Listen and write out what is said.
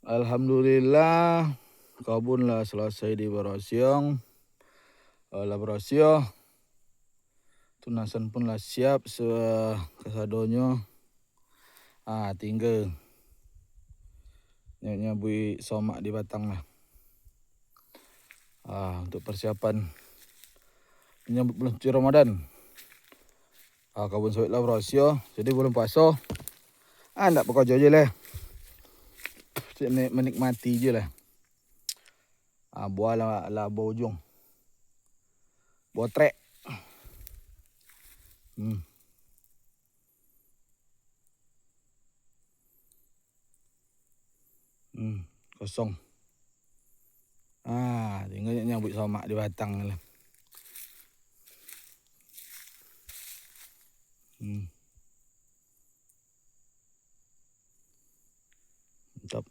Alhamdulillah, kebun lah selesai di berosiong. Lah berosio, tunasan pun lah siap kesadonyo. Tinggal nyabui somak di batang lah. Untuk persiapan menyambut bulan suci Ramadan. Kebun sawit lah berosio, jadi bulan puasa. Ndak bekerja je lah. Menikmati je lah. Buah lah ujung. Botrek. Kosong. Tinggal nyambut somak di batang lah. Mantap.